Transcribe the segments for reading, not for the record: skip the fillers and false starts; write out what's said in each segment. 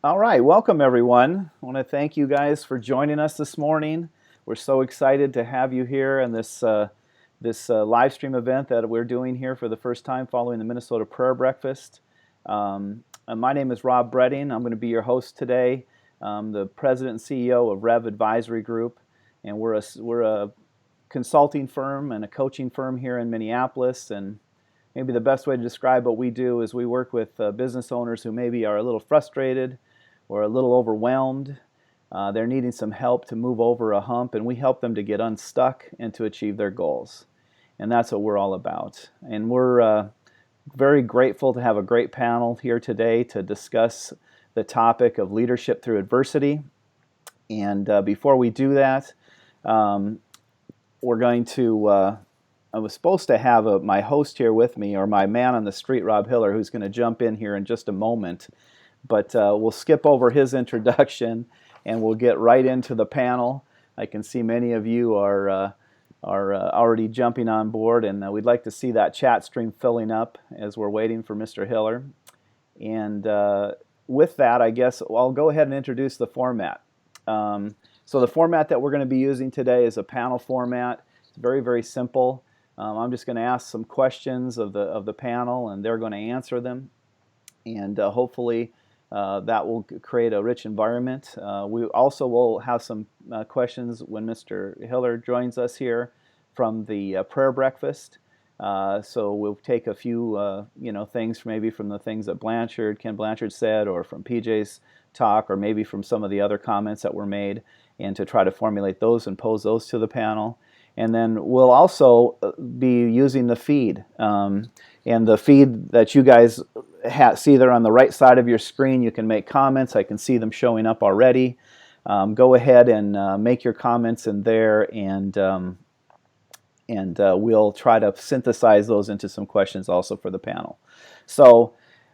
All right, welcome everyone. I want to thank you guys for joining us this morning. We're so excited to have you here in this live stream event that we're doing here for the first time following the Minnesota Prayer Breakfast. And my name is Robb Breding. I'm going to be your host today. I'm the president and CEO of REV Advisory Group, and we're a consulting firm and a coaching firm here in Minneapolis. And maybe the best way to describe what we do is we work with business owners who maybe are a little frustrated or a little overwhelmed. They're needing some help to move over a hump, and we help them to get unstuck and to achieve their goals. And that's what we're all about. And we're very grateful to have a great panel here today to discuss the topic of leadership through adversity. And before we do that, we're going to, I was supposed to have my host here with me, or my man on the street, Rob Hiller, who's going to jump in here in just a moment. But we'll skip over his introduction and we'll get right into the panel. I can see many of you are already jumping on board, and we'd like to see that chat stream filling up as we're waiting for Mr. Hiller. And with that, I guess I'll go ahead and introduce the format. So the format that we're going to be using today is a panel format. It's very, very simple. I'm just going to ask some questions of the panel, and they're going to answer them. And hopefully that will create a rich environment. We also will have some questions when Mr. Hiller joins us here from the prayer breakfast. So we'll take a few things maybe from the things that Ken Blanchard said, or from PJ's talk, or maybe from some of the other comments that were made, and to try to formulate those and pose those to the panel. And then we'll also be using the feed. And the feed that you guys see there on the right side of your screen, you can make comments. I can see them showing up already. Go ahead and make your comments in there, and we'll try to synthesize those into some questions also for the panel. So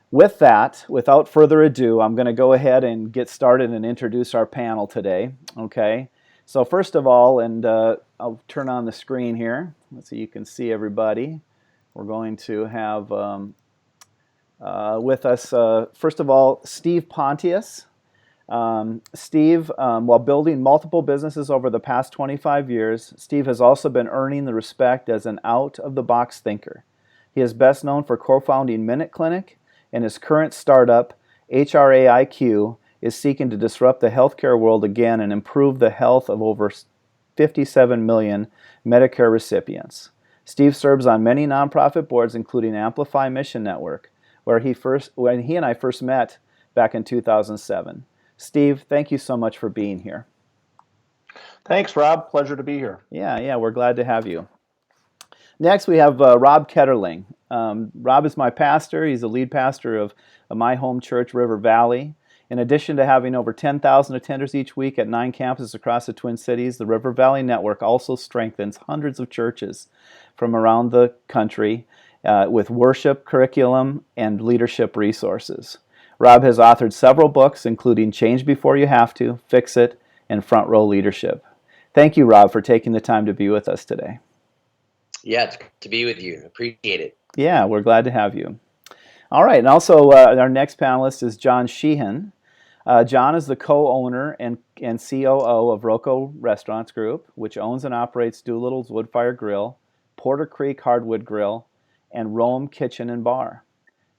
with that, without further ado, I'm going to go ahead and get started and introduce our panel today. Okay. So first of all, and I'll turn on the screen here. Let's see, you can see everybody. We're going to have with us, first of all, Steve Pontius. Steve, while building multiple businesses over the past 25 years, Steve has also been earning the respect as an out-of-the-box thinker. He is best known for co-founding Minute Clinic, and his current startup, HRAIQ, is seeking to disrupt the healthcare world again and improve the health of over 57 million Medicare recipients. Steve serves on many nonprofit boards, including Amplify Mission Network, when he and I first met back in 2007. Steve, thank you so much for being here. Thanks, Rob. Pleasure to be here. Yeah, we're glad to have you. Next, we have Rob Ketterling. Rob is my pastor. He's the lead pastor of my home church, River Valley. In addition to having over 10,000 attenders each week at 9 campuses across the Twin Cities, the River Valley Network also strengthens hundreds of churches from around the country with worship, curriculum, and leadership resources. Rob has authored several books, including Change Before You Have to, Fix It, and Front Row Leadership. Thank you, Rob, for taking the time to be with us today. Yeah, it's good to be with you. Appreciate it. Yeah, we're glad to have you. All right, and also our next panelist is John Sheehan. John is the co-owner and COO of Rocco Restaurants Group, which owns and operates Doolittles Woodfire Grill, Porter Creek Hardwood Grill, and Rome Kitchen and Bar.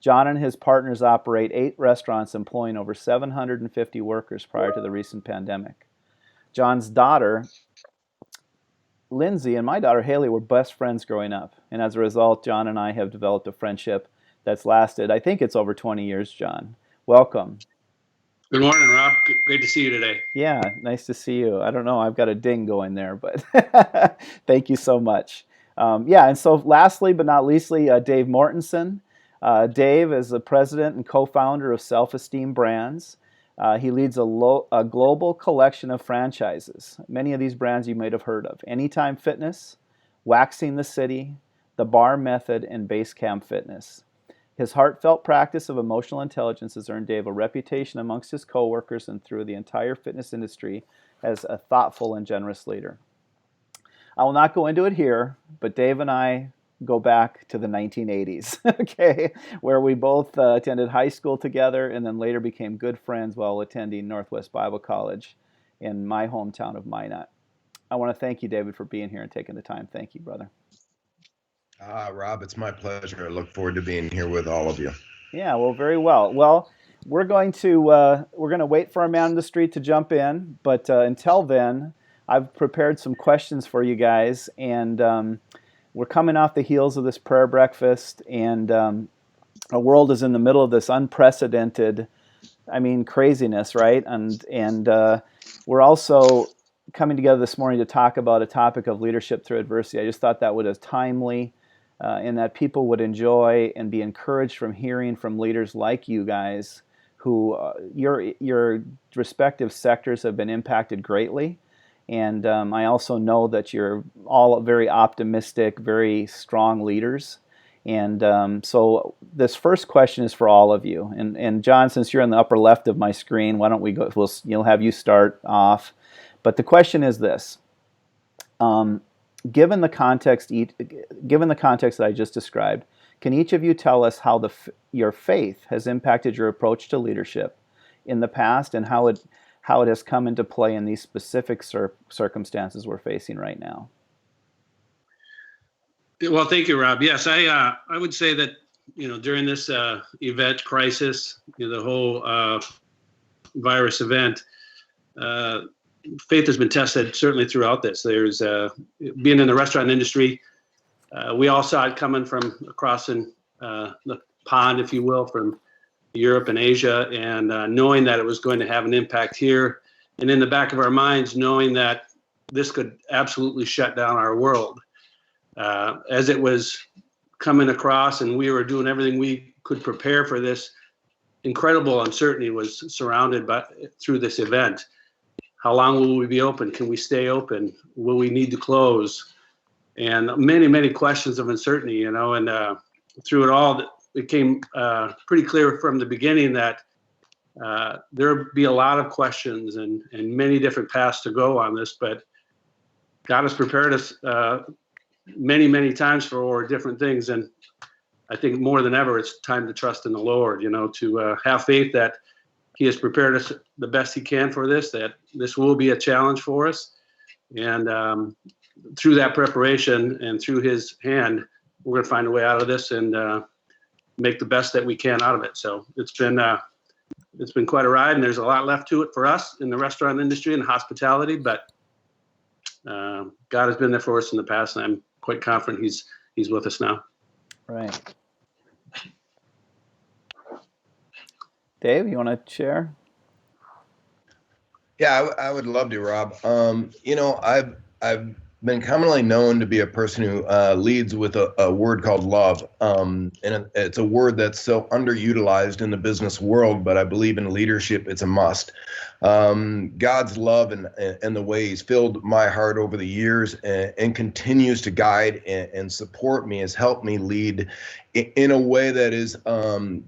John and his partners operate 8 restaurants employing over 750 workers prior to the recent pandemic. John's daughter, Lindsay, and my daughter, Haley, were best friends growing up. And as a result, John and I have developed a friendship that's lasted, I think it's over 20 years, John. Welcome. Good morning, Rob. Great to see you today. Yeah, nice to see you. I don't know, I've got a ding going there, but thank you so much. And so lastly but not leastly, Dave Mortensen. Dave is the president and co-founder of Esteem Brands. He leads a global collection of franchises. Many of these brands you might have heard of. Anytime Fitness, Waxing the City, The Bar Method, and Basecamp Fitness. His heartfelt practice of emotional intelligence has earned Dave a reputation amongst his coworkers and through the entire fitness industry as a thoughtful and generous leader. I will not go into it here, but Dave and I go back to the 1980s, okay, where we both attended high school together and then later became good friends while attending Northwest Bible College in my hometown of Minot. I want to thank you, David, for being here and taking the time. Thank you, brother. Rob, it's my pleasure. I look forward to being here with all of you. Yeah, well, very well. Well, we're going to wait for our man on the street to jump in, but until then, I've prepared some questions for you guys, and we're coming off the heels of this prayer breakfast, and our world is in the middle of this unprecedented, craziness, right? And we're also coming together this morning to talk about a topic of leadership through adversity. I just thought that was timely. And that people would enjoy and be encouraged from hearing from leaders like you guys, who your respective sectors have been impacted greatly. And I also know that you're all very optimistic, very strong leaders. And so this first question is for all of you. And John, since you're in the upper left of my screen, why don't we go? You'll have you start off. But the question is this. Given the context that I just described, can each of you tell us how your faith has impacted your approach to leadership in the past, and how it has come into play in these specific circumstances we're facing right now? Well, thank you, Rob. Yes, I would say that during this event crisis, the whole virus event. Faith has been tested certainly throughout this. There's being in the restaurant industry, we all saw it coming from across the pond, if you will, from Europe and Asia, and knowing that it was going to have an impact here, and in the back of our minds, knowing that this could absolutely shut down our world. As it was coming across, and we were doing everything we could prepare for this, incredible uncertainty was surrounded through this event. How long will we be open? Can we stay open? Will we need to close? And many, many questions of uncertainty, and through it all, it became pretty clear from the beginning that there would be a lot of questions and many different paths to go on this, but God has prepared us many, many times for different things. And I think more than ever, it's time to trust in the Lord, to have faith that He has prepared us the best He can for this, that this will be a challenge for us. And through that preparation and through His hand, we're going to find a way out of this and make the best that we can out of it. So it's been quite a ride, and there's a lot left to it for us in the restaurant industry and hospitality, but God has been there for us in the past, and I'm quite confident He's with us now. Right. Dave, you want to share? Yeah, I would love to, Rob. I've been commonly known to be a person who leads with a word called love. And it's a word that's so underutilized in the business world, but I believe in leadership, it's a must. God's love and the way He's filled my heart over the years and continues to guide and support me has helped me lead in a way that is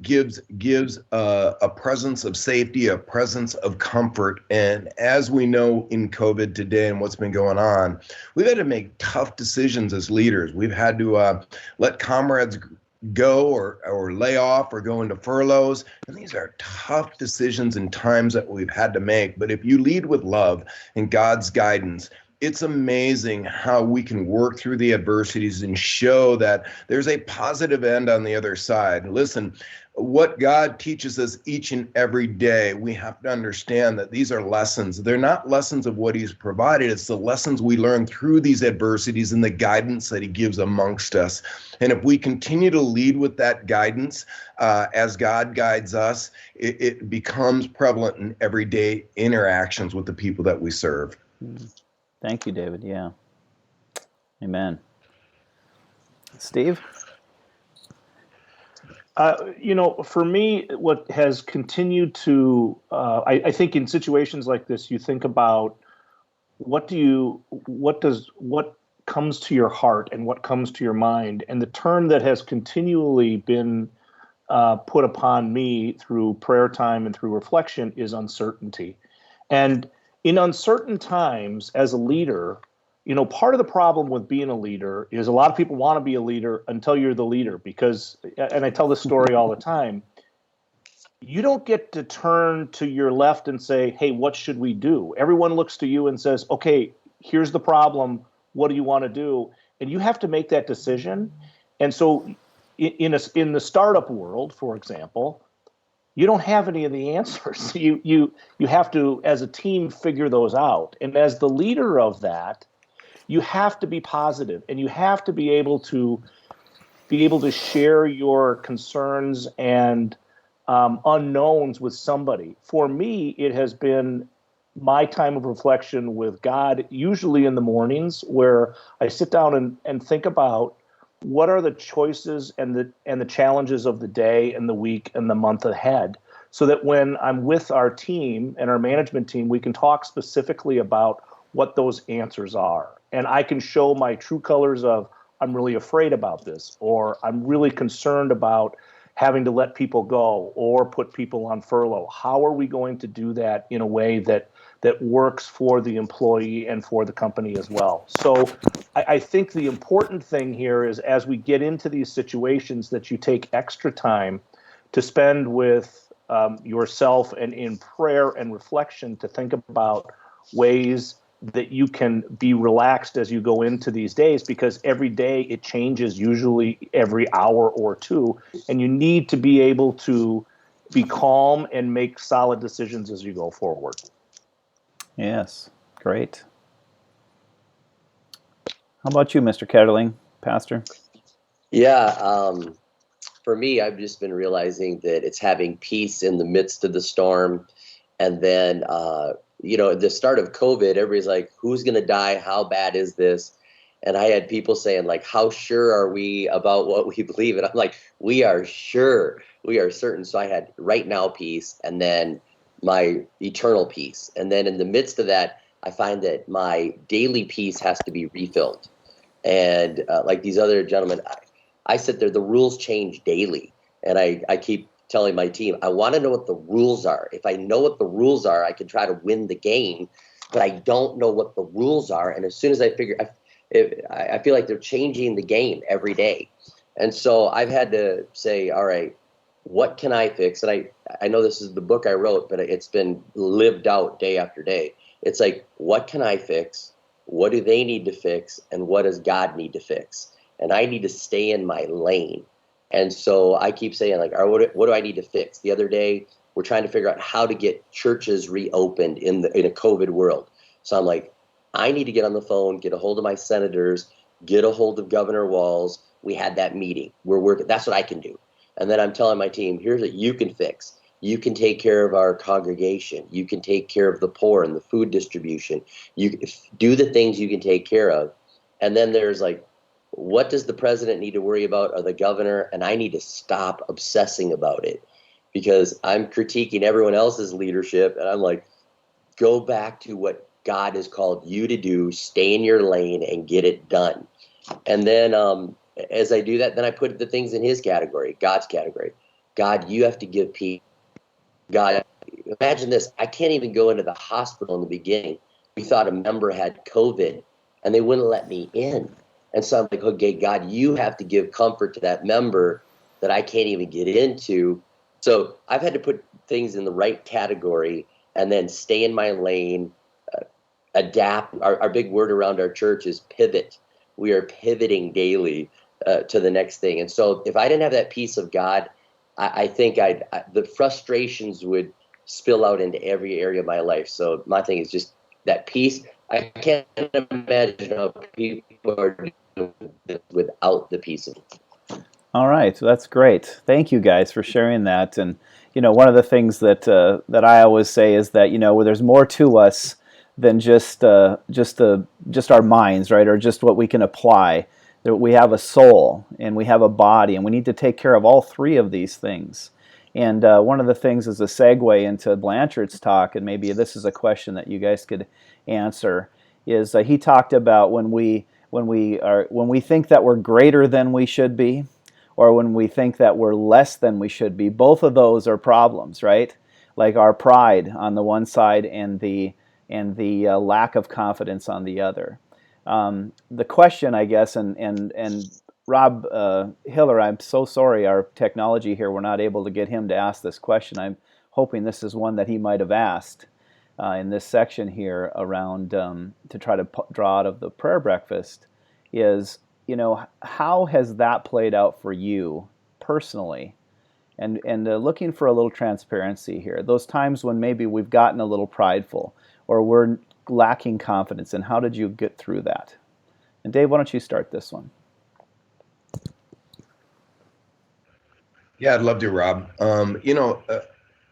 gives a presence of safety, a presence of comfort. And as we know in COVID today and what's been going on, we've had to make tough decisions as leaders. We've had to let comrades go or lay off or go into furloughs. And these are tough decisions and times that we've had to make. But if you lead with love and God's guidance, it's amazing how we can work through the adversities and show that there's a positive end on the other side. Listen, what God teaches us each and every day, we have to understand that these are lessons. They're not lessons of what He's provided. It's the lessons we learn through these adversities and the guidance that He gives amongst us. And if we continue to lead with that guidance as God guides us, it becomes prevalent in everyday interactions with the people that we serve. Thank you, David. Yeah. Amen. Steve? For me, what has continued to, I think in situations like this, you think about what comes to your heart and what comes to your mind. And the term that has continually been put upon me through prayer time and through reflection is uncertainty. And in uncertain times, as a leader, part of the problem with being a leader is a lot of people want to be a leader until you're the leader, because, and I tell this story all the time, you don't get to turn to your left and say, hey, what should we do? Everyone looks to you and says, okay, here's the problem. What do you want to do? And you have to make that decision. And so in the startup world, for example, you don't have any of the answers. You have to, as a team, figure those out. And as the leader of that, you have to be positive, and you have to be able to share your concerns and unknowns with somebody. For me, it has been my time of reflection with God, usually in the mornings, where I sit down and think about what are the choices and the challenges of the day and the week and the month ahead, so that when I'm with our team and our management team, we can talk specifically about what those answers are. And I can show my true colors of, I'm really afraid about this, or I'm really concerned about having to let people go or put people on furlough. How are we going to do that in a way that works for the employee and for the company as well? So I think the important thing here is, as we get into these situations, that you take extra time to spend with yourself and in prayer and reflection, to think about ways that you can be relaxed as you go into these days, because every day it changes, usually every hour or two, and you need to be able to be calm and make solid decisions as you go forward. Yes, great. How about you, Mr. Ketterling, Pastor? Yeah, for me, I've just been realizing that it's having peace in the midst of the storm. And then, at the start of COVID, everybody's like, who's going to die? How bad is this? And I had people saying, like, how sure are we about what we believe? And I'm like, we are sure. We are certain. So I had right now peace, and then my eternal peace. And then in the midst of that, I find that my daily peace has to be refilled. And like these other gentlemen, I sit there, the rules change daily. And I keep telling my team, I want to know what the rules are. If I know what the rules are, I can try to win the game, but I don't know what the rules are. And as soon as I feel like they're changing the game every day. And so I've had to say, all right, what can I fix? And I know this is the book I wrote, but it's been lived out day after day. It's like, what can I fix? What do they need to fix? And what does God need to fix? And I need to stay in my lane. And so I keep saying, like, all right, what do I need to fix? The other day, we're trying to figure out how to get churches reopened in a COVID world. So I'm like, I need to get on the phone, get a hold of my senators, get a hold of Governor Walz. We had that meeting. We're working. That's what I can do. And then I'm telling my team, here's what you can fix. You can take care of our congregation. You can take care of the poor and the food distribution. You do the things you can take care of. And then there's like, what does the president need to worry about, or the governor? And I need to stop obsessing about it, because I'm critiquing everyone else's leadership. And I'm like, go back to what God has called you to do, stay in your lane and get it done. And then as I do that, then I put the things in his category, God's category. God, you have to give peace. God, imagine this. I can't even go into the hospital in the beginning. We thought a member had COVID and they wouldn't let me in. And so I'm like, okay, God, you have to give comfort to that member that I can't even get into. So I've had to put things in the right category and then stay in my lane, adapt. Our big word around our church is pivot. We are pivoting daily to the next thing. And so if I didn't have that peace of God, I think the frustrations would spill out into every area of my life. So my thing is just that peace. I can't imagine how people are doing this without the peace of God. All right, so that's great. Thank you guys for sharing that. And one of the things that I always say is that where there's more to us than just our minds, right, or just what we can apply. That we have a soul and we have a body, and we need to take care of all three of these things. And one of the things is a segue into Blanchard's talk, and maybe this is a question that you guys could answer. Is he talked about when we think that we're greater than we should be, or when we think that we're less than we should be. Both of those are problems, right? Like our pride on the one side and the lack of confidence on the other. The question, I guess, and Rob Hiller, I'm so sorry, our technology here, we're not able to get him to ask this question. I'm hoping this is one that he might have asked in this section here around to try to draw out of the prayer breakfast is, how has that played out for you personally? And looking for a little transparency here. Those times when maybe we've gotten a little prideful or we're lacking confidence, and how did you get through that? And Dave, why don't you start this one? Yeah, I'd love to, Rob.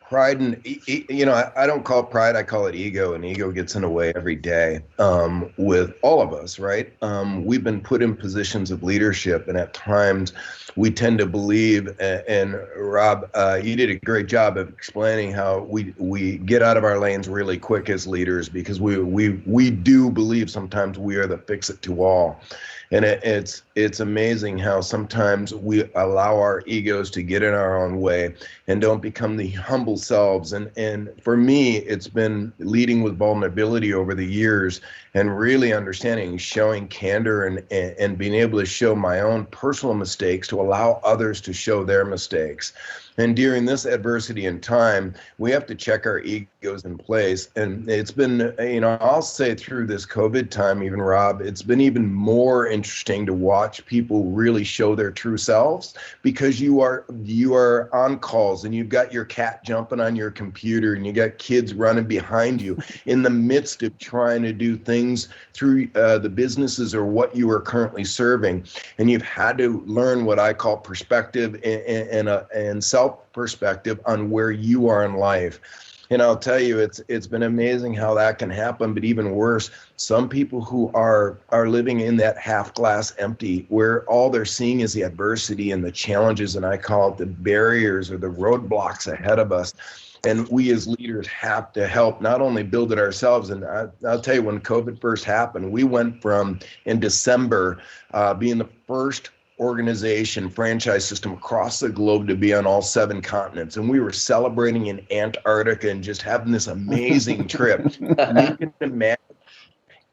Pride and I don't call it pride, I call it ego, and ego gets in the way every day with all of us, right? We've been put in positions of leadership, and at times we tend to believe, and Rob, you did a great job of explaining how we get out of our lanes really quick as leaders, because we do believe sometimes we are the fix-it-to-all. And it's amazing how sometimes we allow our egos to get in our own way and don't become the humble selves. And for me, it's been leading with vulnerability over the years and really understanding, showing candor and being able to show my own personal mistakes to allow others to show their mistakes. And during this adversity in time, we have to check our egos in place. And it's been, I'll say through this COVID time, even Rob, it's been even more interesting to watch people really show their true selves, because you are on calls and you've got your cat jumping on your computer and you got kids running behind you in the midst of trying to do things through the businesses or what you are currently serving. And you've had to learn what I call perspective and self-perspective on where you are in life. And I'll tell you, it's been amazing how that can happen. But even worse, some people who are living in that half glass empty, where all they're seeing is the adversity and the challenges, and I call it the barriers or the roadblocks ahead of us. And we as leaders have to help not only build it ourselves. And I'll tell you, when COVID first happened, we went from, in December, being the first organization franchise system across the globe to be on all 7 continents, and we were celebrating in Antarctica and just having this amazing trip. And you can imagine,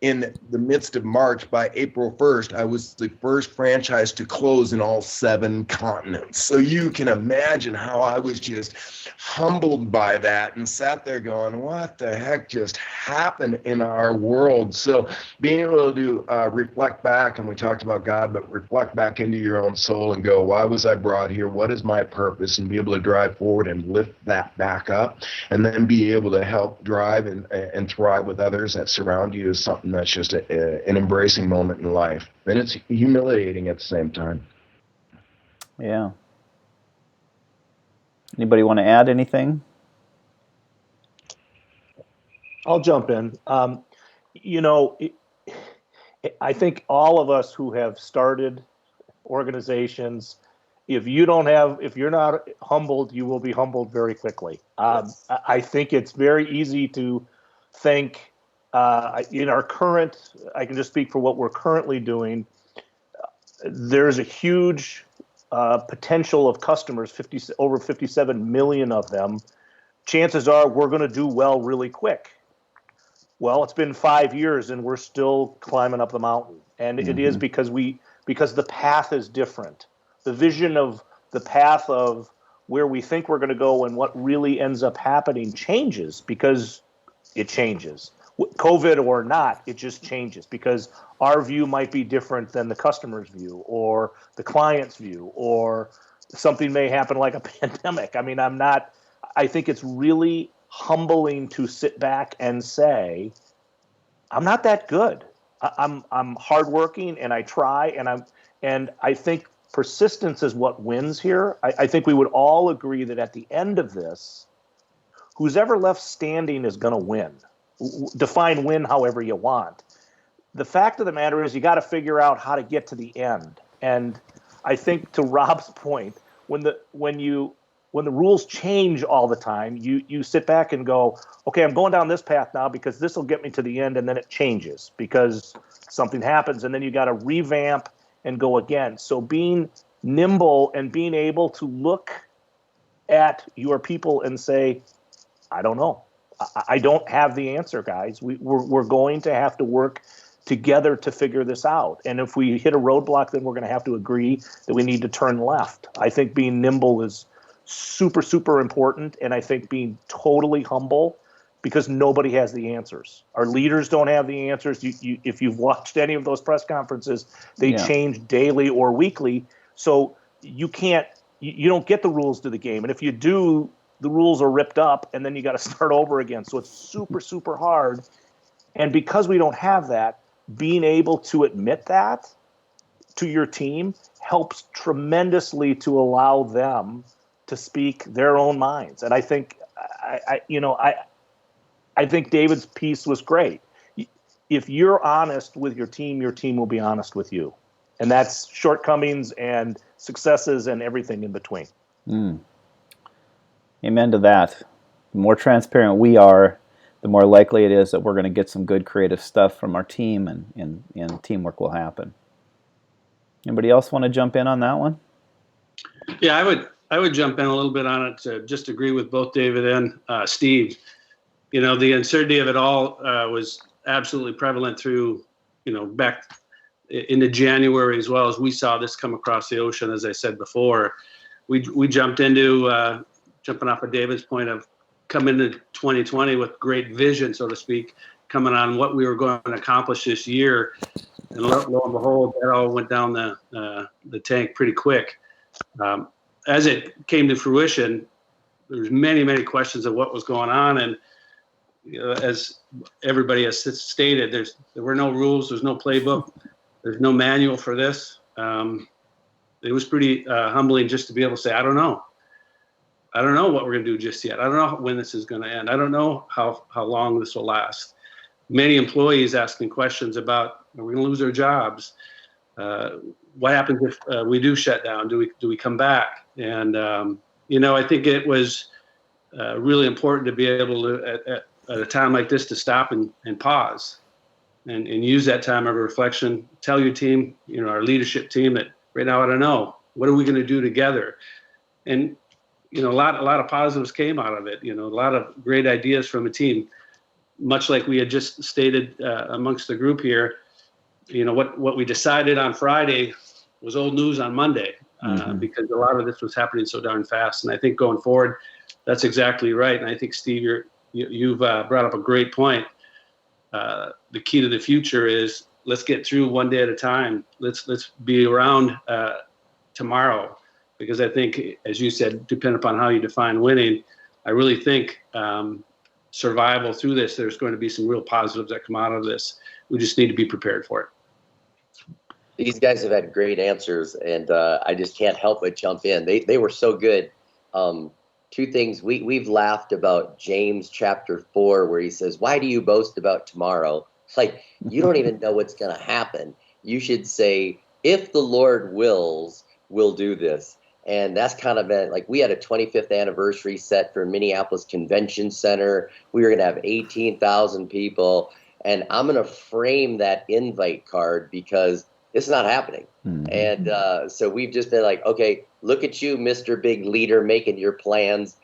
in the midst of March, by April 1st, I was the first franchise to close in all 7 continents. So you can imagine how I was just humbled by that and sat there going, what the heck just happened in our world? So being able to reflect back, and we talked about God, but reflect back into your own soul and go, why was I brought here? What is my purpose? And be able to drive forward and lift that back up, and then be able to help drive and thrive with others that surround you is something that's just an embracing moment in life. And it's humiliating at the same time. Yeah. Anybody want to add anything? I'll jump in. I think all of us who have started organizations, if you're not humbled, you will be humbled very quickly. I think it's very easy to think in our current, I can just speak for what we're currently doing, there's a huge potential of customers, over 57 million of them. Chances are we're going to do well really quick. Well, it's been 5 years and we're still climbing up the mountain. And it is because the path is different. The vision of the path of where we think we're going to go and what really ends up happening changes, because it changes. COVID or not, it just changes, because our view might be different than the customer's view or the client's view, or something may happen like a pandemic. I mean, I think it's really humbling to sit back and say, I'm not that good. I'm hardworking and I try, and I think persistence is what wins here. I think we would all agree that at the end of this, who's ever left standing is going to win. Define win however you want. The fact of the matter is, you got to figure out how to get to the end. And I think, to Rob's point, when the rules change all the time, you sit back and go, okay, I'm going down this path now because this will get me to the end, and then it changes because something happens, and then you got to revamp and go again. So being nimble and being able to look at your people and say, I don't know. I don't have the answer, guys. We're going to have to work together to figure this out. And if we hit a roadblock, then we're going to have to agree that we need to turn left. I think being nimble is super, super important. And I think being totally humble, because nobody has the answers. Our leaders don't have the answers. If you've watched any of those press conferences, they change daily or weekly. So you don't get the rules to the game. And if you do, the rules are ripped up and then you got to start over again. So it's super, super hard. And because we don't have that, being able to admit that to your team helps tremendously to allow them to speak their own minds. And I think, I think David's piece was great. If you're honest with your team will be honest with you. And that's shortcomings and successes and everything in between. Amen to that. The more transparent we are, the more likely it is that we're going to get some good creative stuff from our team, and teamwork will happen. Anybody else want to jump in on that one? Yeah, I would jump in a little bit on it to just agree with both David and Steve. You know, the uncertainty of it all was absolutely prevalent through, back into January, as well as we saw this come across the ocean. As I said before, we jumped into jumping off of David's point of coming into 2020 with great vision, so to speak, coming on what we were going to accomplish this year. And lo and behold, that all went down the tank pretty quick. As it came to fruition, there was many, many questions of what was going on. And as everybody has stated, there were no rules, there's no playbook, there's no manual for this. It was pretty humbling just to be able to say, I don't know what we're going to do just yet. I don't know when this is going to end. I don't know how long this will last. Many employees asking questions about, are we going to lose our jobs? What happens if we do shut down? Do we come back? And I think it was really important to be able to, at a time like this, to stop and pause and use that time of reflection. Tell your team, our leadership team, that right now I don't know. What are we going to do together? And a lot of positives came out of it. A lot of great ideas from the team. Much like we had just stated amongst the group here, what we decided on Friday was old news on Monday because a lot of this was happening so darn fast. And I think going forward, that's exactly right. And I think, Steve, you've brought up a great point. The key to the future is let's get through one day at a time. Let's be around tomorrow, because I think, as you said, depending upon how you define winning, I really think survival through this, there's going to be some real positives that come out of this. We just need to be prepared for it. These guys have had great answers, and I just can't help but jump in. They were so good. Two things. We've laughed about James chapter 4, where he says, why do you boast about tomorrow? Like, you don't even know what's going to happen. You should say, if the Lord wills, we'll do this. And that's kind of been like, we had a 25th anniversary set for Minneapolis Convention Center. We were going to have 18,000 people. And I'm going to frame that invite card because it's not happening. And so we've just been like, okay, look at you, Mr. Big Leader, making your plans.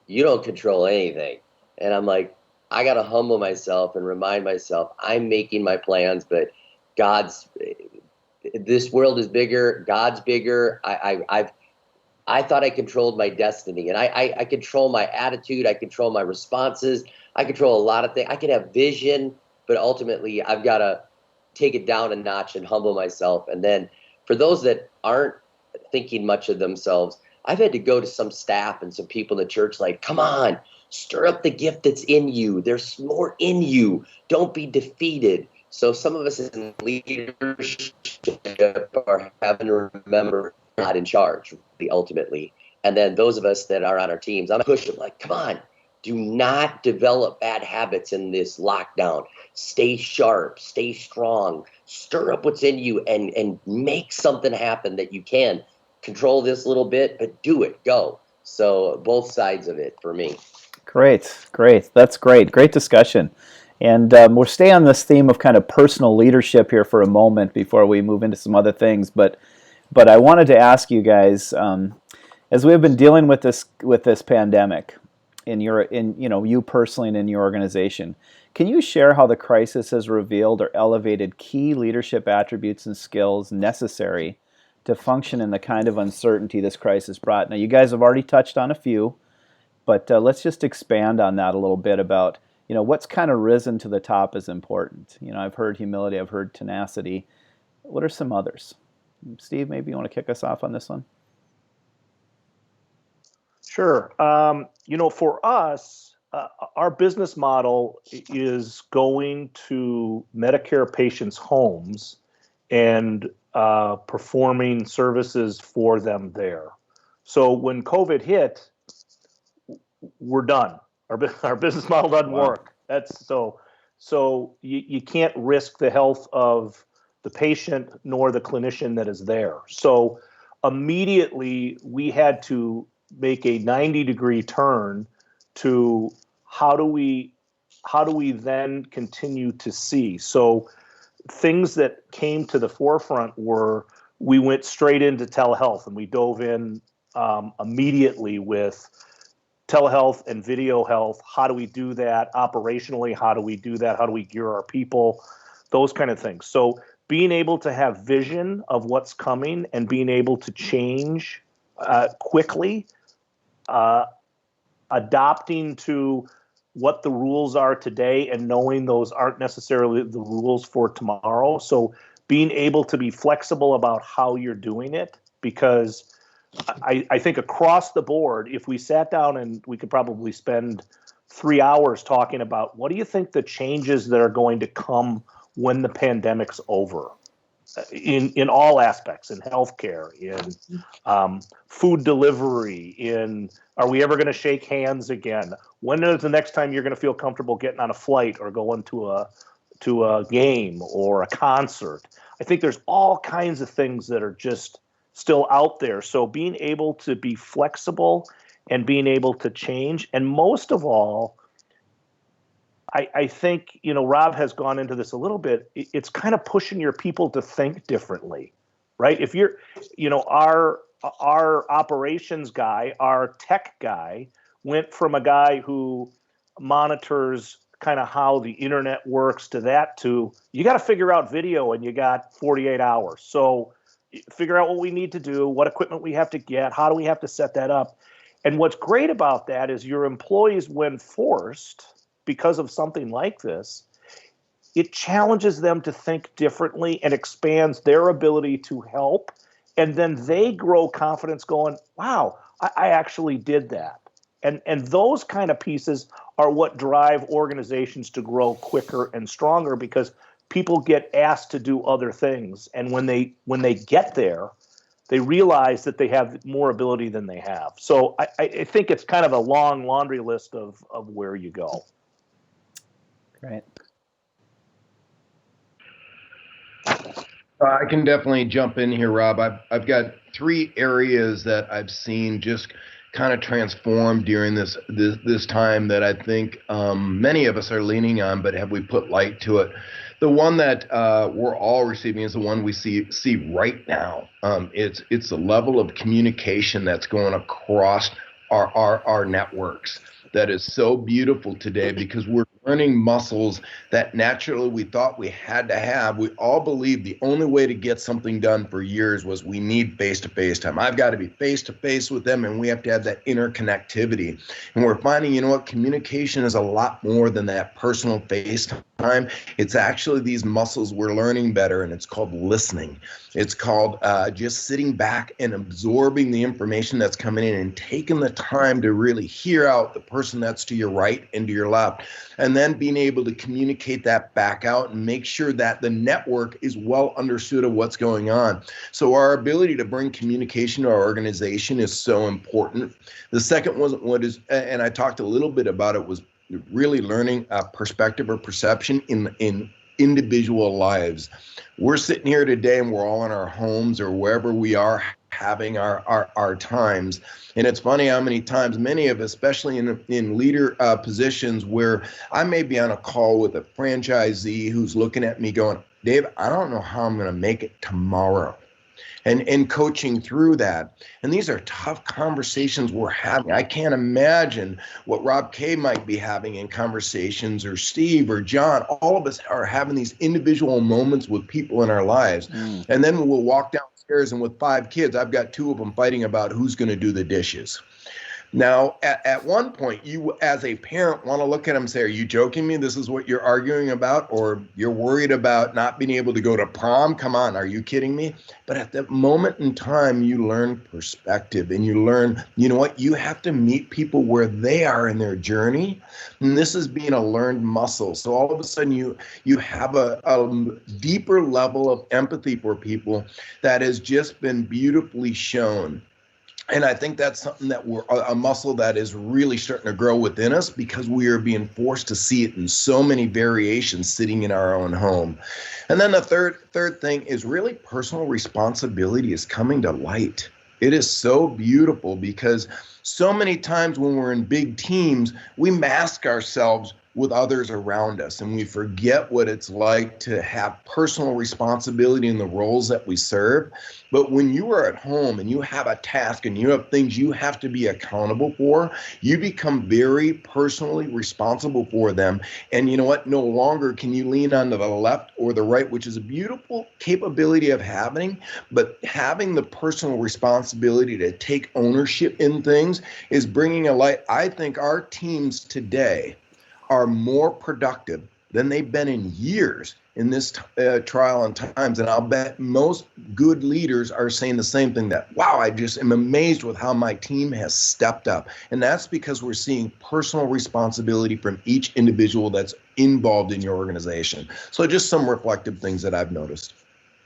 You don't control anything. And I'm like, I got to humble myself and remind myself I'm making my plans, but this world is bigger. God's bigger. I thought I controlled my destiny, and I control my attitude. I control my responses. I control a lot of things. I can have vision, but ultimately I've got to take it down a notch and humble myself. And then for those that aren't thinking much of themselves, I've had to go to some staff and some people in the church like, come on, stir up the gift that's in you. There's more in you. Don't be defeated. So some of us in leadership are having to remember not in charge, ultimately. And then those of us that are on our teams, I'm pushing like, come on, do not develop bad habits in this lockdown. Stay sharp, stay strong, stir up what's in you and make something happen that you can. Control this little bit, but do it, go. So both sides of it for me. Great. That's great. Great discussion. And we'll stay on this theme of kind of personal leadership here for a moment before we move into some other things. But I wanted to ask you guys, as we've been dealing with this pandemic, you personally and in your organization, Can you share how the crisis has revealed or elevated key leadership attributes and skills necessary to function in the kind of uncertainty this crisis brought? Now, you guys have already touched on a few, but let's just expand on that a little bit about, what's kind of risen to the top is important. I've heard humility, I've heard tenacity. What are some others? Steve, maybe you want to kick us off on this one? Sure. For us, our business model is going to Medicare patients' homes and performing services for them there. So when COVID hit, we're done. Our business model doesn't work. That's so you can't risk the health of the patient nor the clinician that is there. So immediately we had to make a 90-degree turn to how do we then continue to see. So things that came to the forefront were we went straight into telehealth, and we dove in immediately with telehealth and video health. How do we do that operationally? How do we do that? How do we gear our people? Those kind of things. So being able to have vision of what's coming and being able to change quickly, adopting to what the rules are today and knowing those aren't necessarily the rules for tomorrow. So being able to be flexible about how you're doing it, because I think across the board, if we sat down and we could probably spend 3 hours talking about what do you think the changes that are going to come when the pandemic's over, in all aspects, in healthcare, in food delivery, in are we ever going to shake hands again? When is the next time you're going to feel comfortable getting on a flight or going to a game or a concert? I think there's all kinds of things that are just still out there. So being able to be flexible and being able to change, and most of all, I think, Rob has gone into this a little bit. It's kind of pushing your people to think differently, right? If you're, our operations guy, our tech guy went from a guy who monitors kind of how the internet works to you got to figure out video and you got 48 hours. So figure out what we need to do, what equipment we have to get, how do we have to set that up. And what's great about that is your employees, when forced, because of something like this, it challenges them to think differently and expands their ability to help. And then they grow confidence going, wow, I actually did that. And those kind of pieces are what drive organizations to grow quicker and stronger, because people get asked to do other things. And when they get there, they realize that they have more ability than they have. So I think it's kind of a long laundry list of where you go. Great. I can definitely jump in here, Rob. I've got 3 areas that I've seen just kind of transform during this time that I think many of us are leaning on, but have we put light to it? The one that we're all receiving is the one we see right now. It's the level of communication that's going across our networks that is so beautiful today, because we're learning muscles that naturally we thought we had to have. We all believed the only way to get something done for years was we need face-to-face time. I've got to be face-to-face with them, and we have to have that interconnectivity. And we're finding, communication is a lot more than that personal face time. It's actually these muscles we're learning better, and it's called listening. It's called just sitting back and absorbing the information that's coming in and taking the time to really hear out the person that's to your right and to your left, and then being able to communicate that back out and make sure that the network is well understood of what's going on. So our ability to bring communication to our organization is so important. The second was and I talked a little bit about it, was really learning perspective or perception in individual lives. We're sitting here today and we're all in our homes or wherever we are having our times. And it's funny how many times many of us, especially in leader positions, where I may be on a call with a franchisee who's looking at me going, Dave, I don't know how I'm going to make it tomorrow. and coaching through that. And these are tough conversations we're having. I can't imagine what Rob K might be having in conversations, or Steve or John. All of us are having these individual moments with people in our lives. And then we'll walk downstairs, and with 5 kids, I've got 2 of them fighting about who's going to do the dishes. Now, at one point, you as a parent want to look at them and say, are you joking me? This is what you're arguing about? Or you're worried about not being able to go to prom? Come on, are you kidding me? But at that moment in time, you learn perspective, and you learn, you know what? You have to meet people where they are in their journey. And this is being a learned muscle. So all of a sudden, you have a deeper level of empathy for people that has just been beautifully shown. And I think that's something that we're a muscle that is really starting to grow within us, because we are being forced to see it in so many variations sitting in our own home. And then the third thing is really personal responsibility is coming to light. It is so beautiful, because so many times when we're in big teams, we mask ourselves with others around us, and we forget what it's like to have personal responsibility in the roles that we serve. But when you are at home and you have a task and you have things you have to be accountable for, you become very personally responsible for them. And you know what? No longer can you lean onto the left or the right, which is a beautiful capability of having, but having the personal responsibility to take ownership in things is bringing a light. I think our teams today are more productive than they've been in years in this trial and times. And I'll bet most good leaders are saying the same thing, that, wow, I just am amazed with how my team has stepped up. And that's because we're seeing personal responsibility from each individual that's involved in your organization. So just some reflective things that I've noticed.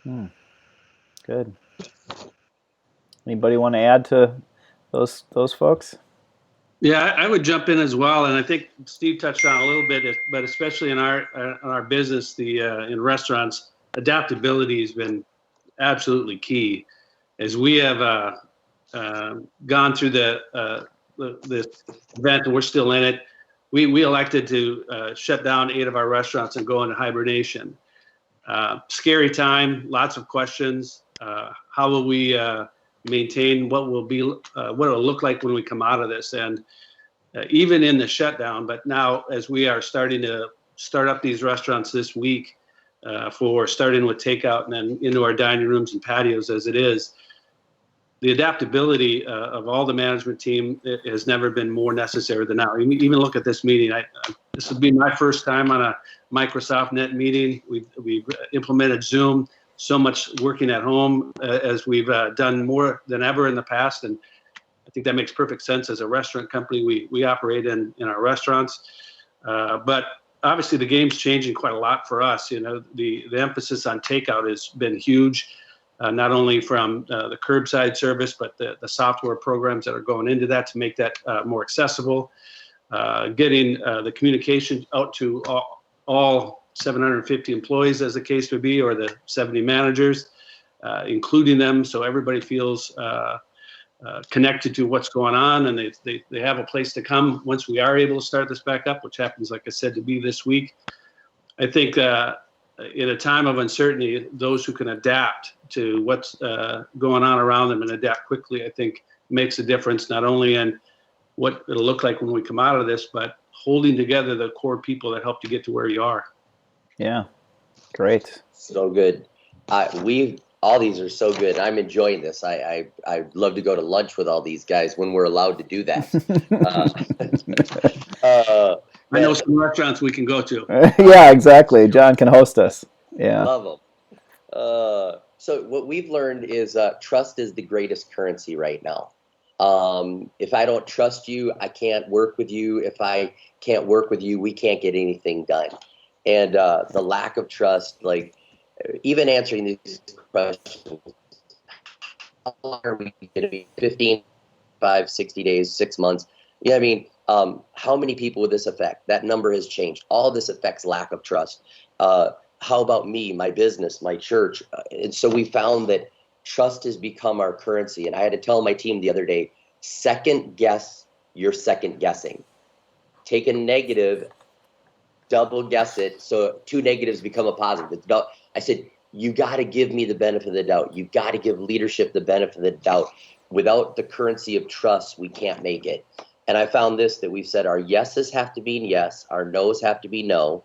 Good. Anybody want to add to those folks? Yeah, I would jump in as well, and I think Steve touched on it a little bit, but especially in our business, in restaurants, adaptability has been absolutely key. As we have gone through the event, and we're still in it, we elected to shut down 8 of our restaurants and go into hibernation. Scary time, lots of questions. How will we maintain what it'll look like when we come out of this? And even in the shutdown, but now as we are starting to start up these restaurants this week, for starting with takeout and then into our dining rooms and patios as it is, the adaptability of all the management team has never been more necessary than now. Even look at this meeting. This will be my first time on a Microsoft Net meeting. We've implemented Zoom. So much working at home as we've done more than ever in the past, and I think that makes perfect sense. As a restaurant company, we operate in our restaurants, but obviously the game's changing quite a lot for us. You know, the emphasis on takeout has been huge, not only from the curbside service, but the software programs that are going into that to make that more accessible, getting the communication out to all 750 employees, as the case would be, or the 70 managers, including them, so everybody feels connected to what's going on, and they have a place to come once we are able to start this back up, which happens, like I said, to be this week. I think in a time of uncertainty, those who can adapt to what's going on around them and adapt quickly, I think makes a difference, not only in what it'll look like when we come out of this, but holding together the core people that help you get to where you are. Yeah, great. So good. All these are so good. I'm enjoying this. I'd love to go to lunch with all these guys when we're allowed to do that. I know some restaurants we can go to. Yeah, exactly. John can host us. Yeah. Love them. So what we've learned is trust is the greatest currency right now. If I don't trust you, I can't work with you. If I can't work with you, we can't get anything done. And the lack of trust, like even answering these questions, how long are we going to be? 15, 5, 60 days, 6 months? Yeah, I mean, how many people would this affect? That number has changed. All this affects lack of trust. How about me, my business, my church? And so we found that trust has become our currency. And I had to tell my team the other day, second guess your second guessing. Take a negative, double guess it, so 2 negatives become a positive. I said, you got to give me the benefit of the doubt. You got to give leadership the benefit of the doubt. Without the currency of trust, we can't make it. And I found this, that we've said our yeses have to be yes, our nos have to be no.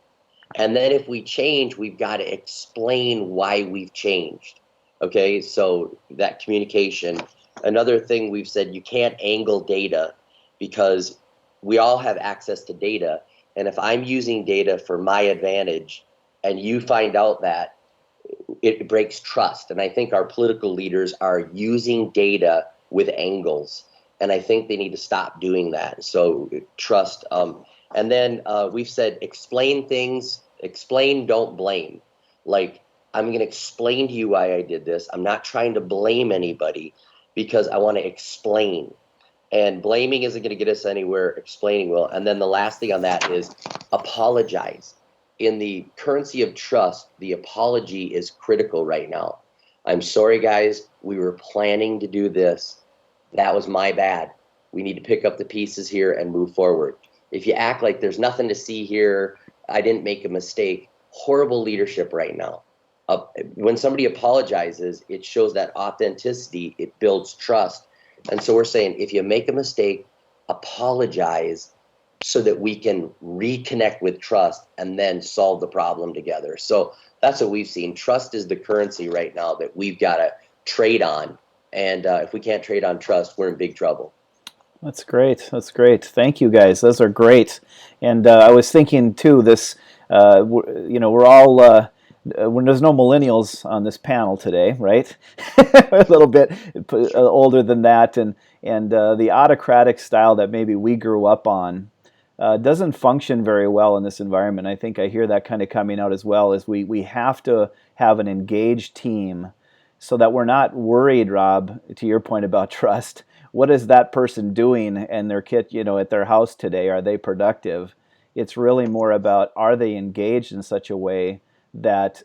And then if we change, we've got to explain why we've changed. Okay, so that communication. Another thing we've said, you can't angle data, because we all have access to data. And if I'm using data for my advantage and you find out that, it breaks trust. And I think our political leaders are using data with angles. And I think they need to stop doing that. So trust. And then we've said, explain things, explain, don't blame. Like, I'm going to explain to you why I did this. I'm not trying to blame anybody, because I want to explain. And blaming isn't going to get us anywhere. Explaining will. And then the last thing on that is apologize. In the currency of trust, the apology is critical right now. I'm sorry, guys. We were planning to do this. That was my bad. We need to pick up the pieces here and move forward. If you act like there's nothing to see here, I didn't make a mistake, horrible leadership right now. When somebody apologizes, it shows that authenticity, it builds trust. And so we're saying, if you make a mistake, apologize, so that we can reconnect with trust and then solve the problem together. So that's what we've seen. Trust is the currency right now that we've got to trade on. And if we can't trade on trust, we're in big trouble. That's great. That's great. Thank you, guys. Those are great. And I was thinking too, this, we're all, when there's no millennials on this panel today, right? A little bit older than that, and the autocratic style that maybe we grew up on doesn't function very well in this environment. I think I hear that kind of coming out as well, is we have to have an engaged team so that we're not worried, Rob, to your point about trust. What is that person doing and their kid, at their house today? Are they productive? It's really more about, are they engaged in such a way that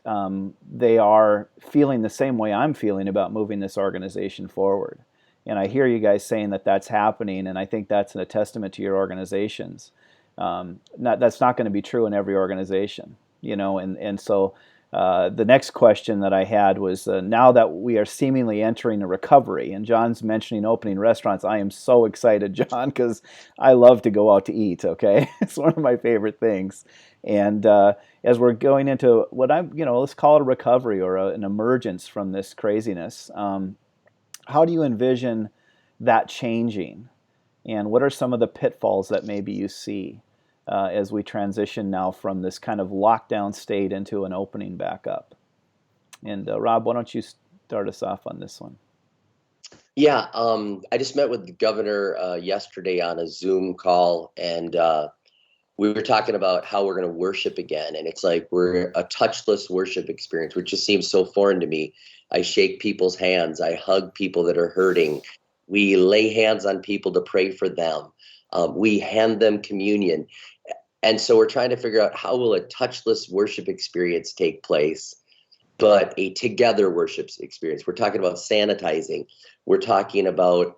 they are feeling the same way I'm feeling about moving this organization forward. And I hear you guys saying that that's happening, and I think that's a testament to your organizations. That's not going to be true in every organization, and so the next question that I had was, now that we are seemingly entering a recovery, and John's mentioning opening restaurants, I am so excited, John, because I love to go out to eat, okay? It's one of my favorite things. And as we're going into what let's call it a recovery or an emergence from this craziness, how do you envision that changing? And what are some of the pitfalls that maybe you see as we transition now from this kind of lockdown state into an opening back up? And Rob, why don't you start us off on this one? Yeah, I just met with the governor yesterday on a Zoom call, and we were talking about how we're going to worship again. And it's like we're a touchless worship experience, which just seems so foreign to me. I shake people's hands. I hug people that are hurting. We lay hands on people to pray for them. We hand them communion. And so we're trying to figure out, how will a touchless worship experience take place, but a together worship experience. We're talking about sanitizing. We're talking about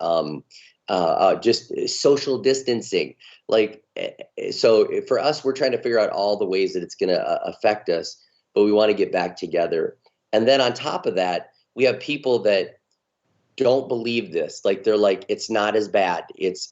just social distancing. So for us, we're trying to figure out all the ways that it's going to affect us, but we want to get back together. And then on top of that, we have people that don't believe this. They're like, it's not as bad. It's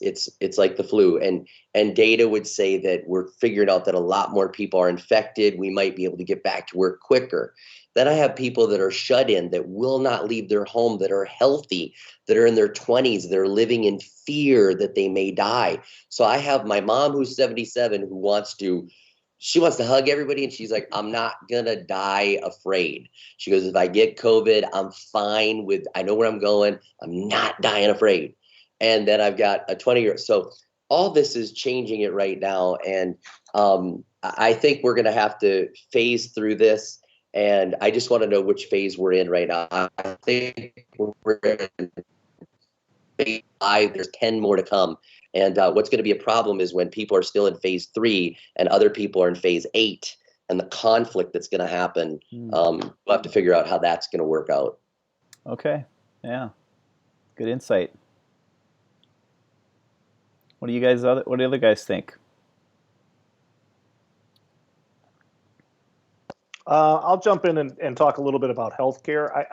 like the flu. And data would say that we're figuring out that a lot more people are infected. We might be able to get back to work quicker. Then I have people that are shut in, that will not leave their home, that are healthy, that are in their 20s, that are living in fear that they may die. So I have my mom, who's 77, who wants to hug everybody. And she's like, I'm not going to die afraid. She goes, if I get COVID, I'm fine I know where I'm going. I'm not dying afraid. And then I've got a 20-year-old. So all this is changing it right now. And I think we're going to have to phase through this. And I just want to know which phase we're in right now. I think we're in phase 5. There's 10 more to come. And what's going to be a problem is when people are still in phase 3 and other people are in phase 8, and the conflict that's going to happen. We'll have to figure out how that's going to work out. Okay. Yeah. Good insight. What do other guys think? I'll jump in and talk a little bit about healthcare.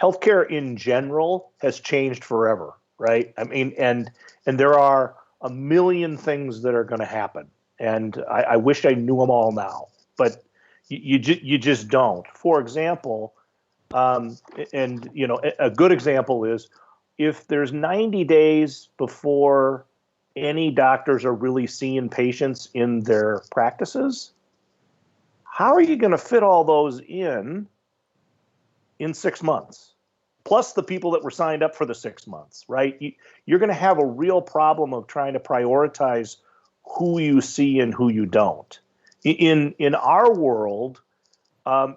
Healthcare in general has changed forever, right? I mean, and there are a million things that are going to happen, and I wish I knew them all now, but you just don't. For example, a good example is if there's 90 days before any doctors are really seeing patients in their practices, how are you going to fit all those in 6 months? Plus the people that were signed up for the 6 months, right? You're going to have a real problem of trying to prioritize who you see and who you don't. In our world,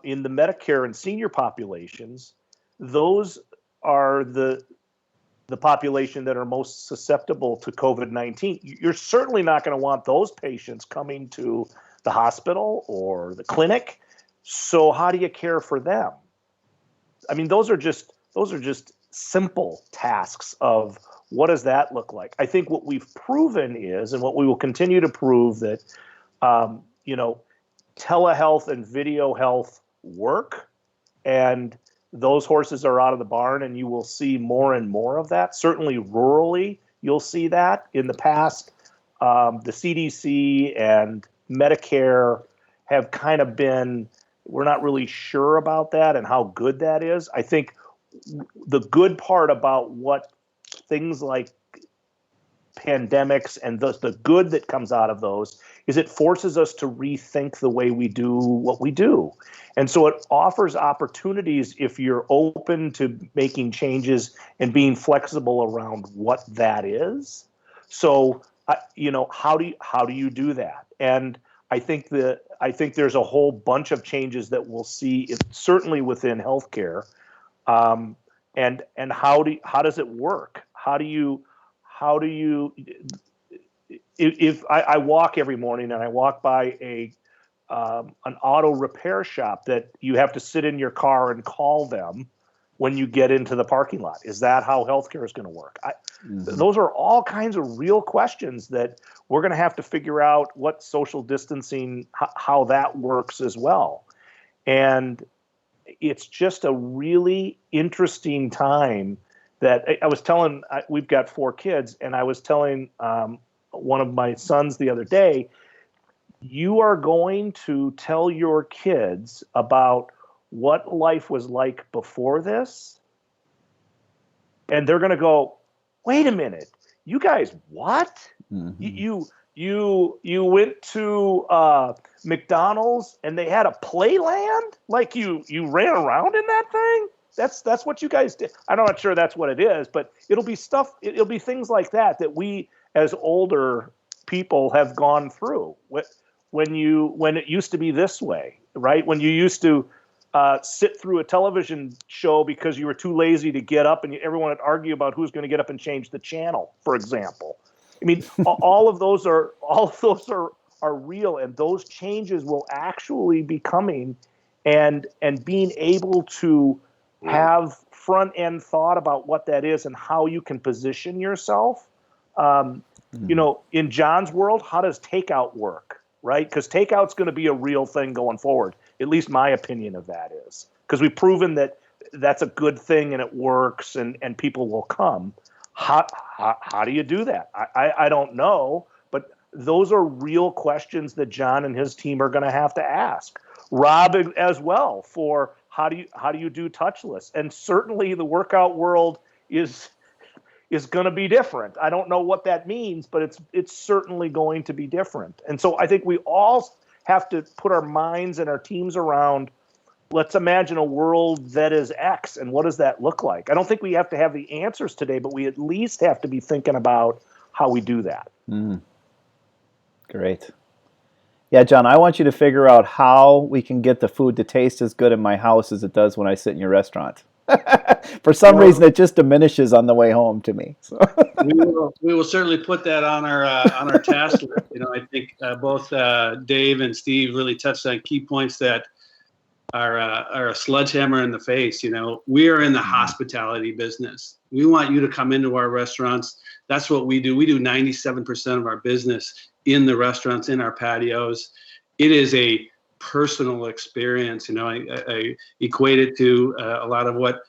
in the Medicare and senior populations, those are the population that are most susceptible to COVID-19. You're certainly not going to want those patients coming to the hospital or the clinic. So how do you care for them? I mean, those are just simple tasks of what does that look like? I think what we've proven is, and what we will continue to prove, that telehealth and video health work, and those horses are out of the barn, and you will see more and more of that. Certainly rurally, you'll see that. In the past, the CDC and Medicare have kind of been, we're not really sure about that and how good that is. I think the good part about what things like pandemics and the good that comes out of those is it forces us to rethink the way we do what we do. And so it offers opportunities if you're open to making changes and being flexible around what that is. So, how do you do that? And I think there's a whole bunch of changes that we'll see, certainly within healthcare. And how does it work? How do you if I walk every morning and I walk by an auto repair shop that you have to sit in your car and call them when you get into the parking lot. Is that how healthcare is going to work? Those are all kinds of real questions that we're going to have to figure out what social distancing, how that works as well. And it's just a really interesting time that I was telling, we've got 4 kids, and I was telling one of my sons the other day, you are going to tell your kids about what life was like before this, and they're going to go, wait a minute, you guys, what? Mm-hmm. You went to McDonald's and they had a playland? Like you ran around in that thing? That's what you guys did. I'm not sure that's what it is, but it'll be things like that we as older people have gone through. When it used to be this way, right? When you used to sit through a television show because you were too lazy to get up, and everyone would argue about who's going to get up and change the channel, for example. I mean, all of those are real, and those changes will actually be coming, and being able to have front end thought about what that is and how you can position yourself. In John's world, how does takeout work, right? Because takeout's going to be a real thing going forward. At least my opinion of that is, because we've proven that that's a good thing and it works, and people will come. How do you do that? I don't know, but those are real questions that John and his team are going to have to ask. Robb as well, for how do you do touchless? And certainly the workout world is going to be different. I don't know what that means, but it's certainly going to be different. And so I think we all have to put our minds and our teams around, let's imagine a world that is X, and what does that look like? I don't think we have to have the answers today, but we at least have to be thinking about how we do that. Great. Yeah, John, I want you to figure out how we can get the food to taste as good in my house as it does when I sit in your restaurant. For some reason, it just diminishes on the way home to me. So. We will certainly put that on our task list. I think both Dave and Steve really touched on key points that are a sledgehammer in the face. We are in the hospitality business. We want you to come into our restaurants. That's what we do. We do 97% of our business in the restaurants, in our patios. It is a personal experience. You know, I equate it to a lot of what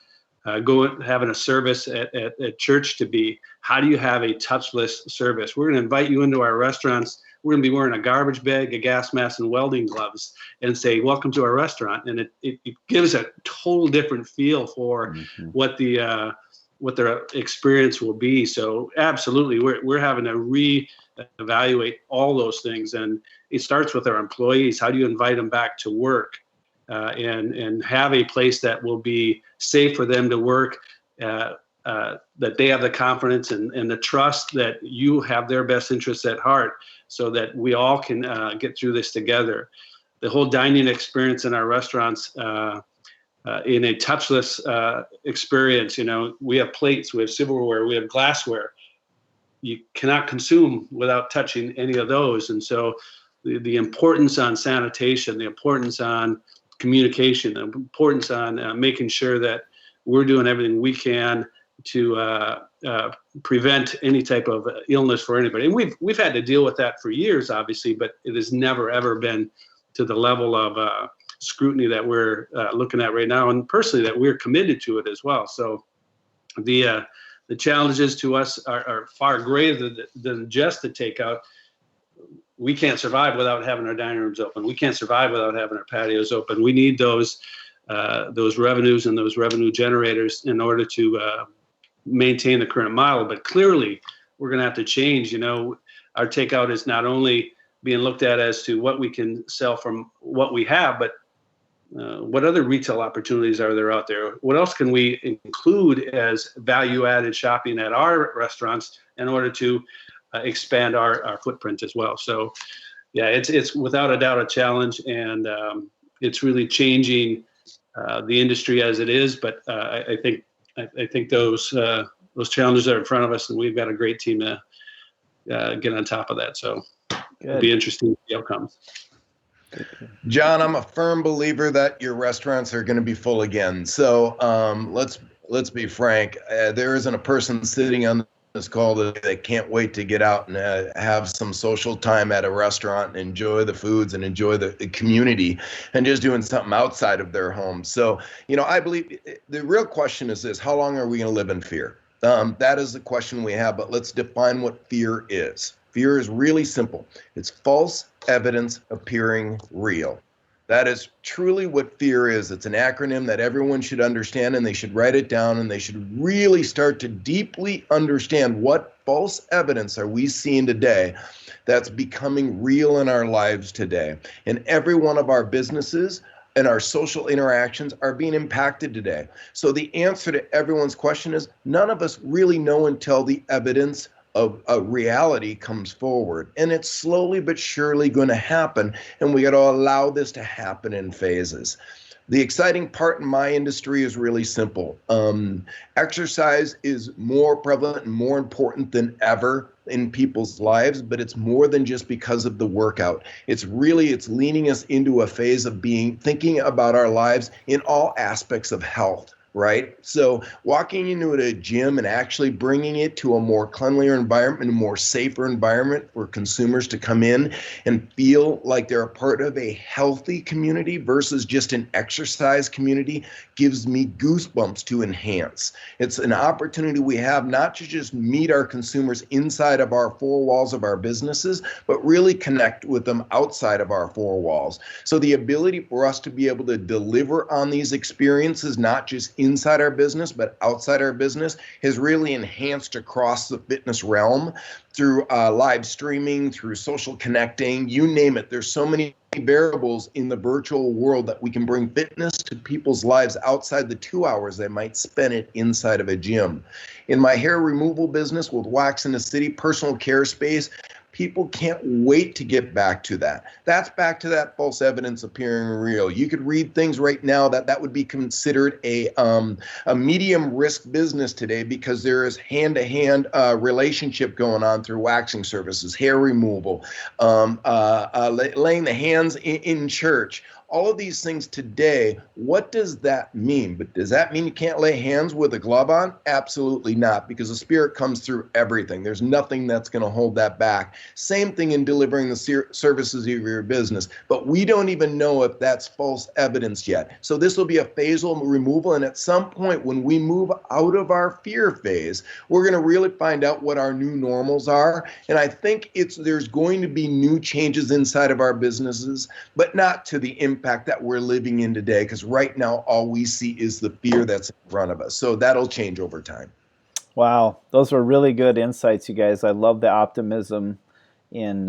having a service at church to be. How do you have a touchless service? We're going to invite you into our restaurants. We're going to be wearing a garbage bag, a gas mask, and welding gloves, and say, "Welcome to our restaurant." And it gives a total different feel for what their experience will be. So absolutely, we're having to reevaluate all those things, and it starts with our employees. How do you invite them back to work, and have a place that will be safe for them to work, that they have the confidence and the trust that you have their best interests at heart, so that we all can get through this together. The whole dining experience in our restaurants, in a touchless experience, you know, we have plates, we have silverware, we have glassware. You cannot consume without touching any of those. And so the importance on sanitation, the importance on communication, the importance on making sure that we're doing everything we can to prevent any type of illness for anybody. And we've had to deal with that for years, obviously, but it has never, ever been to the level of scrutiny that we're looking at right now, and personally that we're committed to it as well. So the challenges to us are far greater than just the takeout. We can't survive without having our dining rooms open. We can't survive without having our patios open. We need those revenues and those revenue generators in order to maintain the current model. But clearly, we're going to have to change. You know, our takeout is not only being looked at as to what we can sell from what we have, but what other retail opportunities are there out there? What else can we include as value-added shopping at our restaurants in order to expand our footprint as well? So, yeah, it's without a doubt a challenge, and it's really changing the industry as it is. But I think those challenges are in front of us, and we've got a great team to get on top of that. So it'll be interesting to see how it comes. John, I'm a firm believer that your restaurants are going to be full again. So let's be frank. There isn't a person sitting on this call that can't wait to get out and have some social time at a restaurant and enjoy the foods and enjoy the community and just doing something outside of their home. So, you know, I believe the real question is this: how long are we going to live in fear? That is the question we have, but let's define what fear is. Fear is really simple. It's false evidence appearing real. That is truly what fear is. It's an acronym that everyone should understand, and they should write it down, and they should really start to deeply understand what false evidence are we seeing today that's becoming real in our lives today. And every one of our businesses and our social interactions are being impacted today. So the answer to everyone's question is none of us really know until the evidence of a reality comes forward, and it's slowly but surely going to happen, and we got to allow this to happen in phases. The exciting part in my industry is really simple. Exercise is more prevalent and more important than ever in people's lives, but it's more than just because of the workout. It's leaning us into a phase of thinking about our lives in all aspects of health. Right? So walking into a gym and actually bringing it to a more cleanlier environment, a more safer environment for consumers to come in and feel like they're a part of a healthy community versus just an exercise community gives me goosebumps to enhance. It's an opportunity we have not to just meet our consumers inside of our four walls of our businesses, but really connect with them outside of our four walls. So the ability for us to be able to deliver on these experiences, not just inside our business, but outside our business, has really enhanced across the fitness realm through live streaming, through social connecting, you name it. There's so many variables in the virtual world that we can bring fitness to people's lives outside the 2 hours they might spend it inside of a gym. In my hair removal business with Wax in the City personal care space, people can't wait to get back to that. That's back to that false evidence appearing real. You could read things right now that would be considered a medium risk business today because there is hand-to-hand relationship going on through waxing services, hair removal, laying the hands in church. all of these things today. What does that mean? But does that mean you can't lay hands with a glove on? Absolutely not, because the Spirit comes through everything. There's nothing that's going to hold that back. Same thing in delivering the services of your business, but we don't even know if that's false evidence yet. So this will be a phasal removal, and at some point when we move out of our fear phase, we're going to really find out what our new normals are. And I think there's going to be new changes inside of our businesses, but not to the impact that we're living in today, because right now all we see is the fear that's in front of us. So that'll change over time. Wow, those were really good insights, you guys. I love the optimism in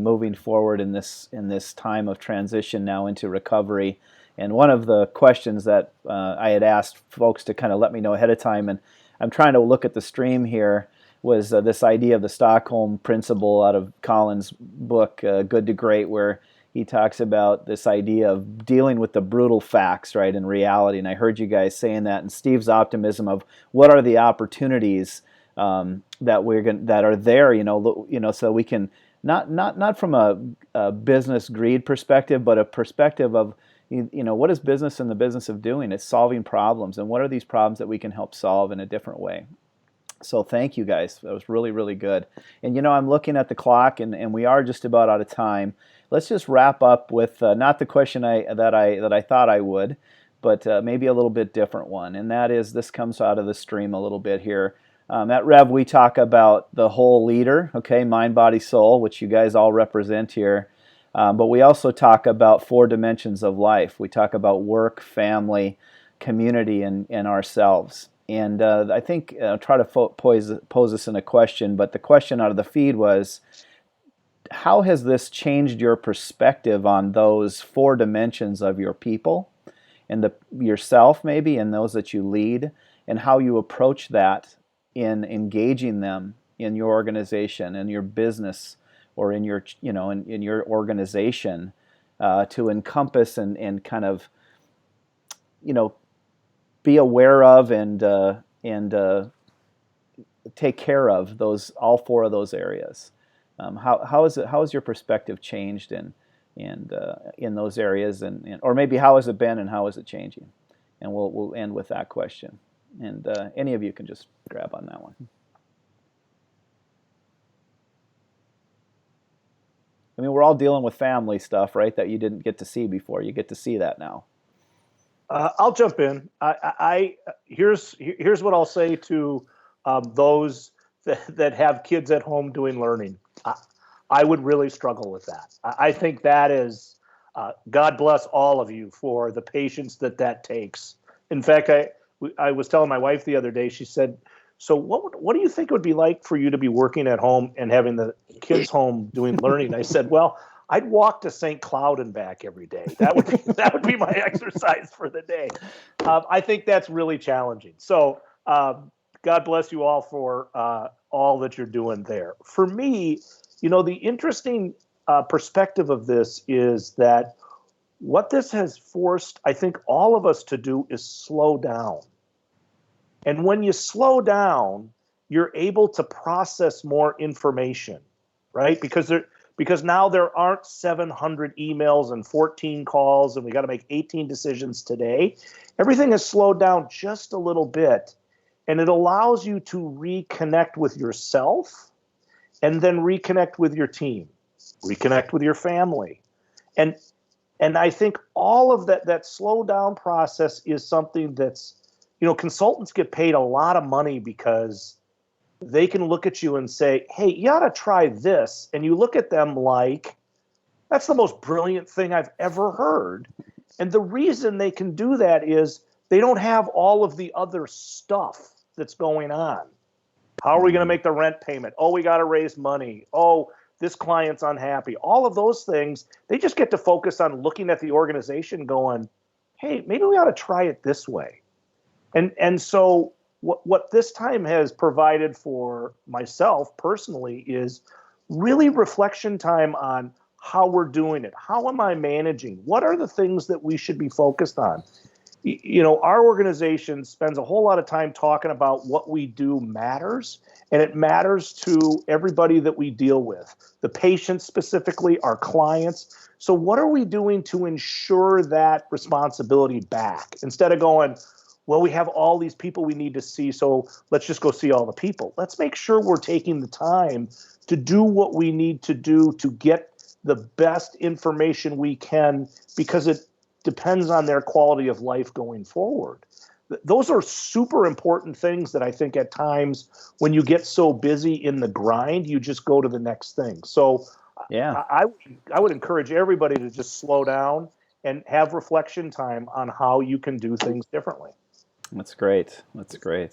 moving forward in this time of transition now into recovery. And one of the questions that I had asked folks to kind of let me know ahead of time, and I'm trying to look at the stream here, was this idea of the Stockholm Principle out of Colin's book, Good to Great, where he talks about this idea of dealing with the brutal facts, right, in reality. And I heard you guys saying that, and Steve's optimism of what are the opportunities that are there, so we can not from a business greed perspective, but a perspective of what is business in the business of doing? It's solving problems, and what are these problems that we can help solve in a different way? So thank you guys. That was really, really good. And I'm looking at the clock, and we are just about out of time. Let's just wrap up with not the question that I thought I would, but maybe a little bit different one. And that is, this comes out of the stream a little bit here. At REV, we talk about the whole leader, okay, mind, body, soul, which you guys all represent here. But we also talk about 4 dimensions of life. We talk about work, family, community, and ourselves. And I think I'll try to pose this in a question, but the question out of the feed was, how has this changed your perspective on those 4 dimensions of your people and yourself maybe, and those that you lead, and how you approach that in engaging them in your organization, in your business, or in your in your organization, to encompass and kind of be aware of and take care of all 4 of those areas. How has your perspective changed in those areas, or maybe how has it been and how is it changing? And we'll end with that question. And any of you can just grab on that one. I mean, we're all dealing with family stuff, right? That you didn't get to see before. You get to see that now. I'll jump in. Here's what I'll say to those that have kids at home doing learning. I would really struggle with that. I think that is, God bless all of you for the patience that takes. In fact, I was telling my wife the other day, she said, so what do you think it would be like for you to be working at home and having the kids home doing learning? I said, well, I'd walk to St. Cloud and back every day. That would be my exercise for the day. I think that's really challenging. So God bless you all for all that you're doing there. For me, the interesting perspective of this is that what this has forced, I think, all of us to do is slow down. And when you slow down, you're able to process more information, right? Because now there aren't 700 emails and 14 calls, and we got to make 18 decisions today. Everything has slowed down just a little bit, and it allows you to reconnect with yourself and then reconnect with your team, reconnect with your family. And I think all of that slow down process is something that's, consultants get paid a lot of money because they can look at you and say, hey, you ought to try this. And you look at them like, that's the most brilliant thing I've ever heard. And the reason they can do that is they don't have all of the other stuff that's going on. How are we going to make the rent payment? Oh, we got to raise money. Oh, this client's unhappy. All of those things, they just get to focus on looking at the organization going, hey, maybe we ought to try it this way. And so what this time has provided for myself personally is really reflection time on how we're doing it. How am I managing? What are the things that we should be focused on? our organization spends a whole lot of time talking about what we do matters, and it matters to everybody that we deal with, the patients specifically, our clients. So what are we doing to ensure that responsibility back? Instead of going, well, we have all these people we need to see, so let's just go see all the people. Let's make sure we're taking the time to do what we need to do to get the best information we can, because it depends on their quality of life going forward. Those are super important things that I think at times when you get so busy in the grind, you just go to the next thing. So Yeah. I would encourage everybody to just slow down and have reflection time on how you can do things differently. That's great. That's great.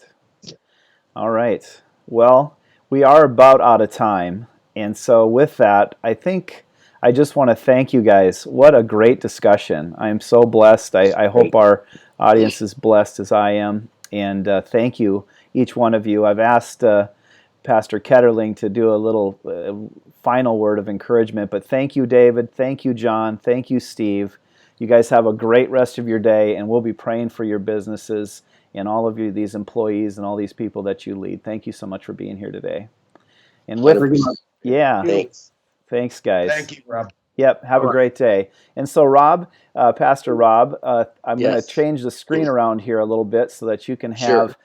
All right. Well, we are about out of time. And so with that, I think I just want to thank you guys. What a great discussion. I am so blessed. I hope our audience is blessed as I am. And thank you, each one of you. I've asked Pastor Ketterling to do a little final word of encouragement. But thank you, David. Thank you, John. Thank you, Steve. You guys have a great rest of your day, and we'll be praying for your businesses and all of you, these employees and all these people that you lead. Thank you so much for being here today. And with, yeah, thanks, guys. Thank you, Rob. Yep, have a great day. And so, Rob, Pastor Rob, I'm going to change the screen around here a little bit so that you can have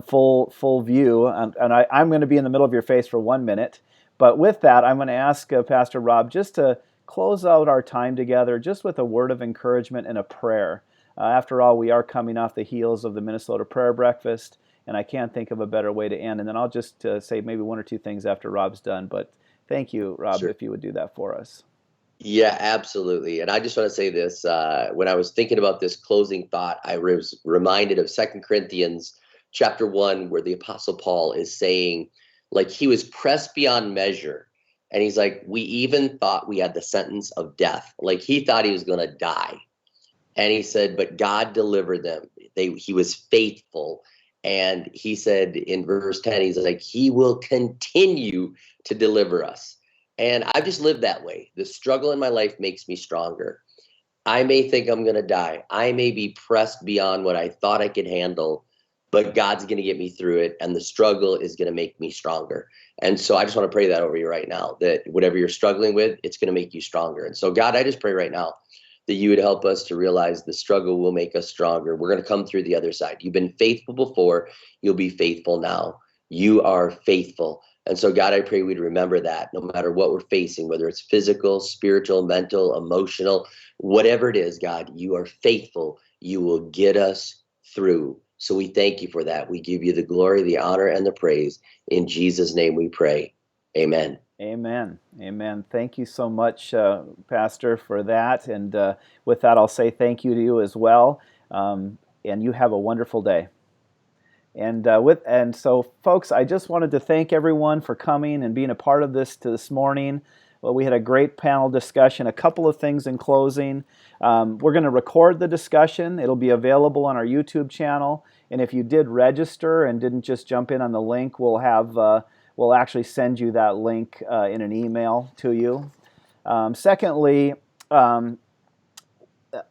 full view. And I'm going to be in the middle of your face for 1 minute. But with that, I'm going to ask Pastor Rob just to close out our time together just with a word of encouragement and a prayer. After all, we are coming off the heels of the Minnesota Prayer Breakfast, and I can't think of a better way to end. And then I'll just say maybe one or two things after Rob's done. But thank you, Rob, if you would do that for us. Yeah, absolutely. And I just want to say this. When I was thinking about this closing thought, I was reminded of 2 Corinthians chapter 1, where the Apostle Paul is saying, like, he was pressed beyond measure. And he's like, we even thought we had the sentence of death. Like, he thought he was going to die. And he said, but God delivered them. He was faithful. And he said in verse 10, he's like, he will continue to deliver us. And I've just lived that way. The struggle in my life makes me stronger. I may think I'm going to die. I may be pressed beyond what I thought I could handle, but God's going to get me through it. And the struggle is going to make me stronger. And so I just want to pray that over you right now, that whatever you're struggling with, it's going to make you stronger. And so, God, I just pray right now that you would help us to realize the struggle will make us stronger. We're going to come through the other side. You've been faithful before. You'll be faithful now. You are faithful. And so, God, I pray we'd remember that no matter what we're facing, whether it's physical, spiritual, mental, emotional, whatever it is, God, you are faithful. You will get us through. So we thank you for that. We give you the glory, the honor, and the praise. In Jesus' name we pray. Amen. Amen. Amen. Thank you so much, Pastor, for that. And with that, I'll say thank you to you as well. And you have a wonderful day. And so, folks, I just wanted to thank everyone for coming and being a part of this morning. Well, we had a great panel discussion. A couple of things in closing. We're going to record the discussion. It'll be available on our YouTube channel. And if you did register and didn't just jump in on the link, we'll actually send you that link in an email to you. Secondly,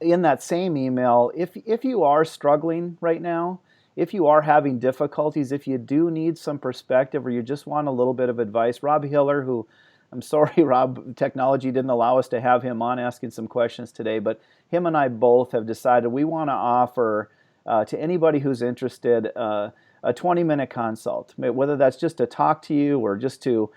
in that same email, if you are struggling right now, if you are having difficulties, if you do need some perspective or you just want a little bit of advice, Robb Hiller, who, I'm sorry, Rob, technology didn't allow us to have him on asking some questions today, but him and I both have decided we want to offer to anybody who's interested a 20-minute consult, whether that's just to talk to you or just to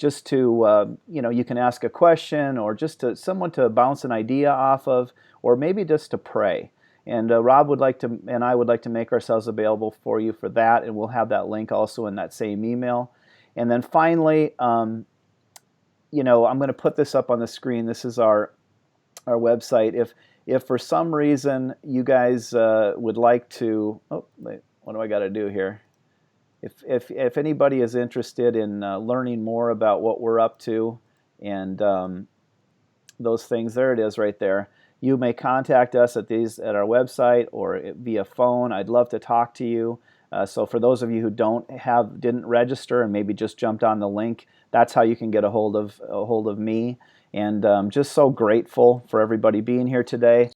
you can ask a question or just to someone to bounce an idea off of, or maybe just to pray. And Rob would like to, and I would like to make ourselves available for you for that, and we'll have that link also in that same email. And then finally, I'm going to put this up on the screen. This is our website. If for some reason you guys would like to, what do I got to do here? If anybody is interested in learning more about what we're up to and those things, there it is right there. You may contact us at our website or via phone. I'd love to talk to you. So for those of you who didn't register and maybe just jumped on the link, that's how you can get a hold of me. And just so grateful for everybody being here today.